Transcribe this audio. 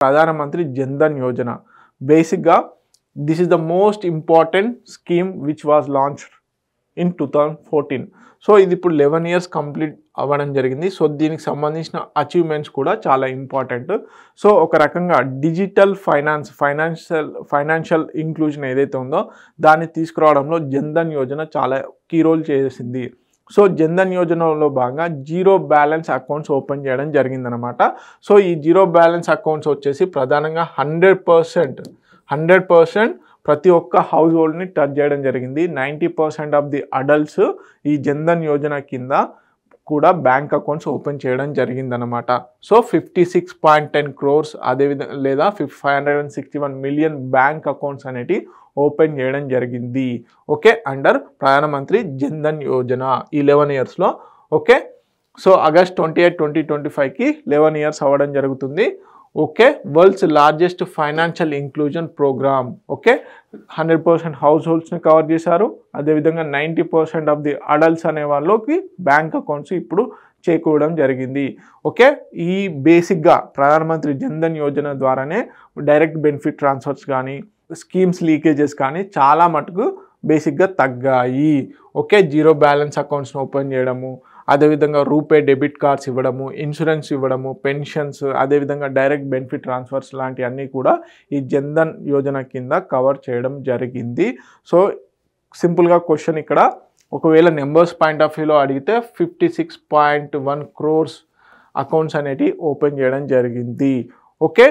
ప్రధానమంత్రి జన్ధన్ యోజన. బేసిక్గా this is the most important scheme which was launched in 2014. So ఇది ఇప్పుడు 11 years కంప్లీట్ అవ్వడం జరిగింది. సో దీనికి సంబంధించిన అచీవ్మెంట్స్ కూడా చాలా ఇంపార్టెంట్. సో ఒక రకంగా డిజిటల్ ఫైనాన్షియల్ ఇంక్లూజన్ ఏదైతే ఉందో దాన్ని తీసుకురావడంలో జన్ధన్ యోజన చాలా కీ రోల్ చేసింది. సో జన్ధన్ యోజనలో భాగంగా జీరో బ్యాలెన్స్ అకౌంట్స్ ఓపెన్ చేయడం జరిగిందనమాట. సో ఈ జీరో బ్యాలెన్స్ అకౌంట్స్ వచ్చేసి ప్రధానంగా 100% ప్రతి ఒక్క హౌస్ హోల్డ్ని టచ్ చేయడం జరిగింది. 90% ఆఫ్ ది అడల్ట్స్ ఈ జన్ధన్ యోజన కింద కూడా బ్యాంక్ అకౌంట్స్ ఓపెన్ చేయడం జరిగిందనమాట. సో 56.10 crores అదేవిధంగా లేదా 561 million బ్యాంక్ అకౌంట్స్ అనేటి ఓపెన్ చేయడం జరిగింది. ఓకే, అండర్ ప్రధానమంత్రి జన్ధన్ యోజన ఈ 11 yearsలో. ఓకే, సో August 28, 2025కి 11 years అవ్వడం జరుగుతుంది. Okay, world's largest financial inclusion program. Okay, 100% house హోల్డ్స్ని కవర్ చేశారు. అదేవిధంగా 90% ఆఫ్ ది అడల్ట్స్ అనే వాళ్ళకి బ్యాంక్ అకౌంట్స్ ఇప్పుడు చేకూరడం జరిగింది. ఓకే, ఈ బేసిక్గా ప్రధానమంత్రి జన్ధన్ యోజన ద్వారానే డైరెక్ట్ బెనిఫిట్ ట్రాన్స్ఫర్స్ కానీ స్కీమ్స్ లీకేజెస్ కానీ చాలా మటుకు బేసిక్గా తగ్గాయి. ఓకే, జీరో బ్యాలెన్స్ అకౌంట్స్ని ఓపెన్ చేయడము, అదేవిధంగా రూపే డెబిట్ కార్డ్స్ ఇవ్వడము, ఇన్సూరెన్స్ ఇవ్వడము, పెన్షన్స్, అదేవిధంగా డైరెక్ట్ బెనిఫిట్ ట్రాన్స్ఫర్స్ లాంటివన్నీ కూడా ఈ జన్ధన్ యోజన కింద కవర్ చేయడం జరిగింది. సో సింపుల్గా క్వశ్చన్ ఇక్కడ ఒకవేళ నెంబర్స్ పాయింట్ ఆఫ్ వ్యూలో అడిగితే 56.1 crores అకౌంట్స్ అనేటివి ఓపెన్ చేయడం జరిగింది. ఓకే.